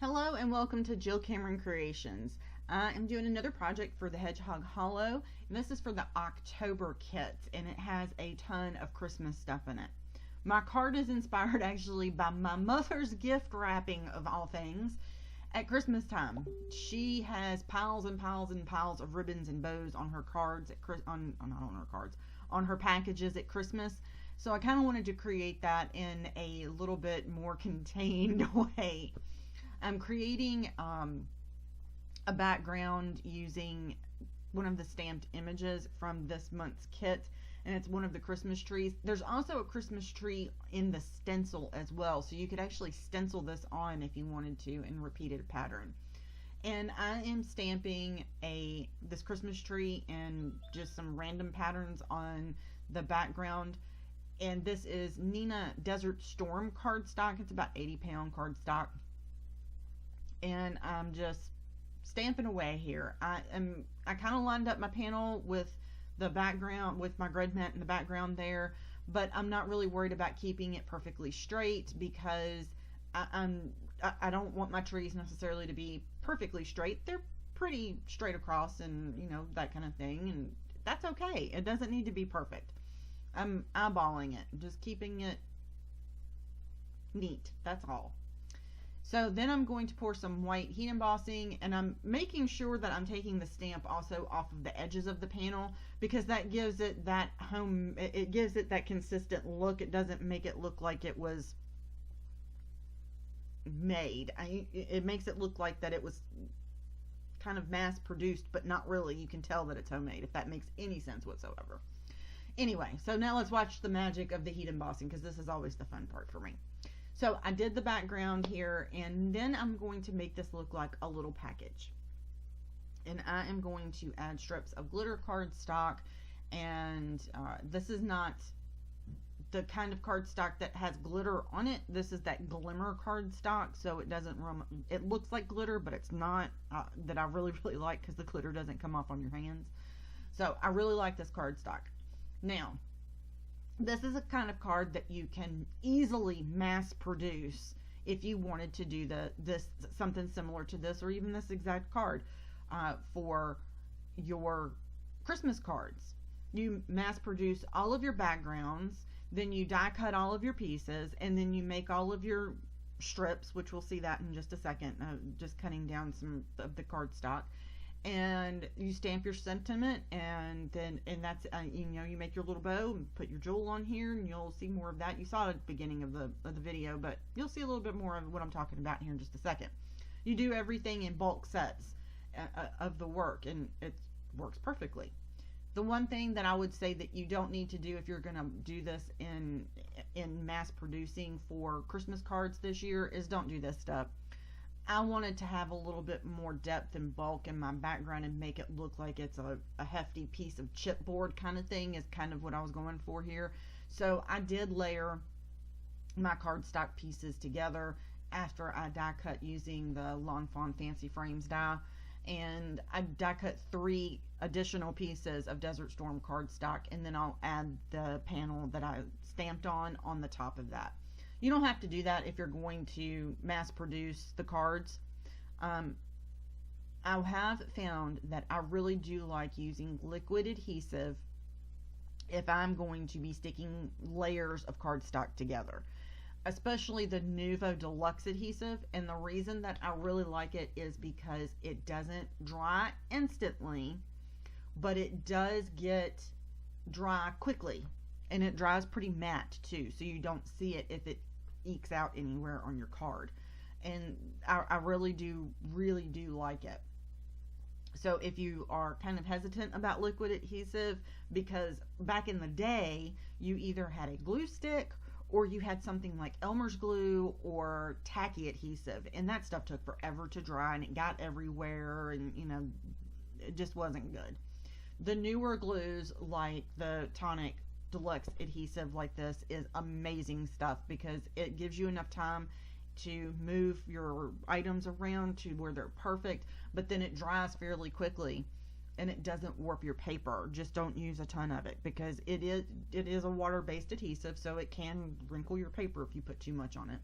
Hello and welcome to Jill Cameron Creations. I am doing another project for the Hedgehog Hollow, and this is for the October kit, and it has a ton of Christmas stuff in it. My card is inspired actually by my mother's gift wrapping, of all things, at Christmas time. She has piles and piles and piles of ribbons and bows on her cards not on her cards, on her packages at Christmas. So I kind of wanted to create that in a little bit more contained way. I'm creating a background using one of the stamped images from this month's kit, and it's one of the Christmas trees. There's also a Christmas tree in the stencil as well, so you could actually stencil this on if you wanted to in repeated pattern. And I am stamping this Christmas tree and just some random patterns on the background. And this is Nina Desert Storm cardstock. It's about 80-pound cardstock. And I'm just stamping away here. I kind of lined up my panel with the background, with my grid mat in the background there, but I'm not really worried about keeping it perfectly straight because I don't want my trees necessarily to be perfectly straight. They're pretty straight across and, you know, that kind of thing, and that's okay. It doesn't need to be perfect. I'm eyeballing it, just keeping it neat, that's all. So then I'm going to pour some white heat embossing, and I'm making sure that I'm taking the stamp also off of the edges of the panel, because that gives it that it gives it that consistent look. It doesn't make it look like it was made. It makes it look like that it was kind of mass produced, but not really. You can tell that it's homemade, if that makes any sense whatsoever. Anyway, so now let's watch the magic of the heat embossing, because this is always the fun part for me. So I did the background here, and then I'm going to make this look like a little package. And I am going to add strips of glitter cardstock, and this is not the kind of cardstock that has glitter on it. This is that glimmer cardstock, so it doesn't it looks like glitter, but it's not, that I really like, because the glitter doesn't come off on your hands. So I really like this cardstock. Now, this is a kind of card that you can easily mass produce if you wanted to do something similar to this, or even this exact card for your Christmas cards. You mass produce all of your backgrounds, then you die cut all of your pieces, and then you make all of your strips, which we'll see that in just a second, just cutting down some of the cardstock. And you stamp your sentiment, and that's you know, you make your little bow and put your jewel on here, and you'll see more of that. You saw it at the beginning of the video, but you'll see a little bit more of what I'm talking about here in just a second. You do everything in bulk sets of the work, and it works perfectly. The one thing that I would say that you don't need to do if you're going to do this in mass producing for Christmas cards this year is don't do this stuff. I wanted to have a little bit more depth and bulk in my background and make it look like it's a hefty piece of chipboard kind of thing, is kind of what I was going for here. So I did layer my cardstock pieces together after I die cut using the Fawn Fancy Frames die, and I die cut 3 additional pieces of Desert Storm cardstock, and then I'll add the panel that I stamped on the top of that. You don't have to do that if you're going to mass produce the cards. I have found that I really do like using liquid adhesive if I'm going to be sticking layers of cardstock together, especially the Nuvo Deluxe adhesive. And the reason that I really like it is because it doesn't dry instantly, but it does get dry quickly. And it dries pretty matte too, so you don't see it if it ekes out anywhere on your card. And I really do like it. So if you are kind of hesitant about liquid adhesive, because back in the day you either had a glue stick or you had something like Elmer's glue or tacky adhesive, and that stuff took forever to dry and it got everywhere, and you know, it just wasn't good. The newer glues like the Tonic Deluxe adhesive like this is amazing stuff, because it gives you enough time to move your items around to where they're perfect, but then it dries fairly quickly and it doesn't warp your paper. Just don't use a ton of it, because it is a water-based adhesive, so it can wrinkle your paper if you put too much on it.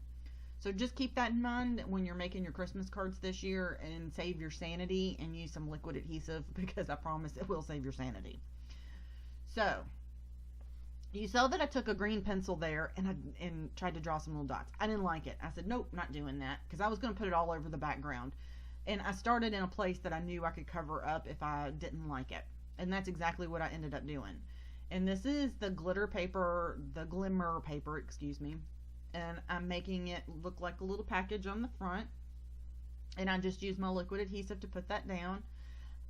So just keep that in mind when you're making your Christmas cards this year, and save your sanity and use some liquid adhesive, because I promise it will save your sanity. So you saw that I took a green pencil there and tried to draw some little dots. I didn't like it. I said, nope, not doing that, because I was going to put it all over the background. And I started in a place that I knew I could cover up if I didn't like it. And that's exactly what I ended up doing. And this is the glimmer paper, excuse me. And I'm making it look like a little package on the front. And I just used my liquid adhesive to put that down.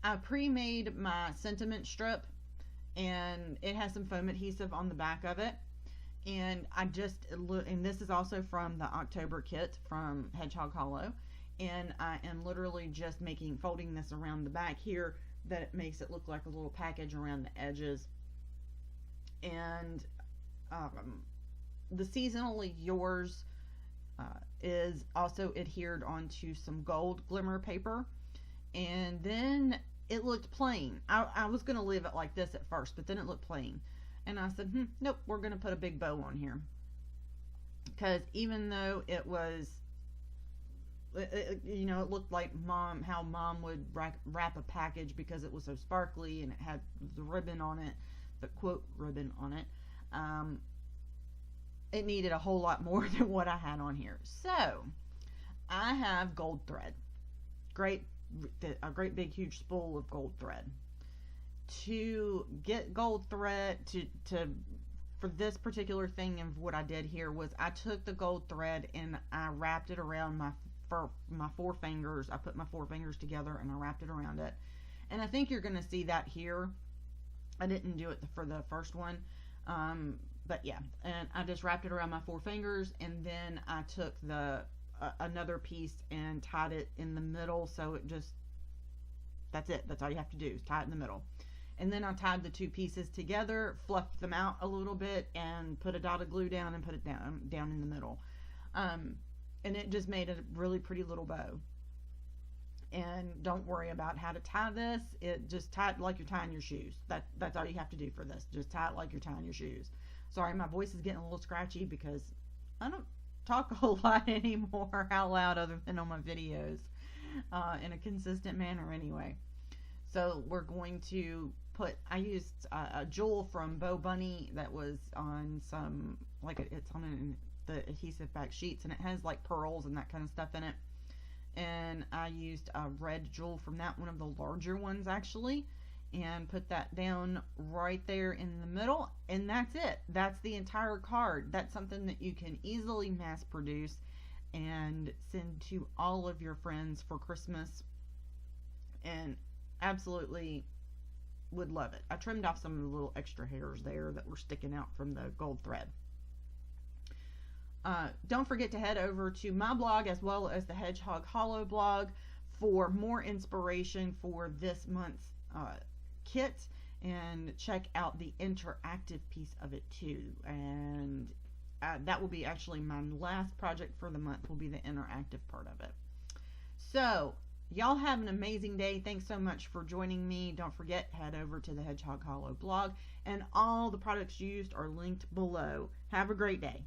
I pre-made my sentiment strip, and it has some foam adhesive on the back of it. And and this is also from the October kit from Hedgehog Hollow. And I am literally just folding this around the back here, that it makes it look like a little package around the edges. And the Seasonally Yours is also adhered onto some gold glimmer paper. And then it looked plain. I was going to leave it like this at first, but then it looked plain. And I said, nope, we're going to put a big bow on here. Because even though it was, you know, it looked like how mom would wrap a package because it was so sparkly and it had the ribbon on it, the quote ribbon on it. It needed a whole lot more than what I had on here. So I have gold thread. A great big huge spool of gold thread. To get gold thread for this particular thing, and what I did here was I took the gold thread and I wrapped it around my 4 fingers. I put my 4 fingers together and I wrapped it around it. And I think you're going to see that here. I didn't do it for the first one. But yeah, and I just wrapped it around my 4 fingers, and then I took another piece and tied it in the middle. So that's it. That's all you have to do, is tie it in the middle. And then I tied the 2 pieces together, fluffed them out a little bit, and put a dot of glue down and put it down in the middle. And it just made a really pretty little bow. And don't worry about how to tie this. Just tie it like you're tying your shoes. That's all you have to do for this. Just tie it like you're tying your shoes. Sorry, my voice is getting a little scratchy because I don't talk a whole lot anymore out loud, other than on my videos, in a consistent manner anyway. So we're going to I used a jewel from Bo Bunny that was on some, it's on the adhesive back sheets, and it has like pearls and that kind of stuff in it. And I used a red jewel from that, one of the larger ones actually, and put that down right there in the middle. And that's it. That's the entire card. That's something that you can easily mass produce and send to all of your friends for Christmas, and absolutely would love it. I trimmed off some of the little extra hairs there that were sticking out from the gold thread. Don't forget to head over to my blog as well as the Hedgehog Hollow blog for more inspiration for this month's kit, and check out the interactive piece of it too. And that will be actually my last project for the month, will be the interactive part of it. So y'all have an amazing day. Thanks so much for joining me. Don't forget, head over to the Hedgehog Hollow blog, and all the products used are linked below. Have a great day.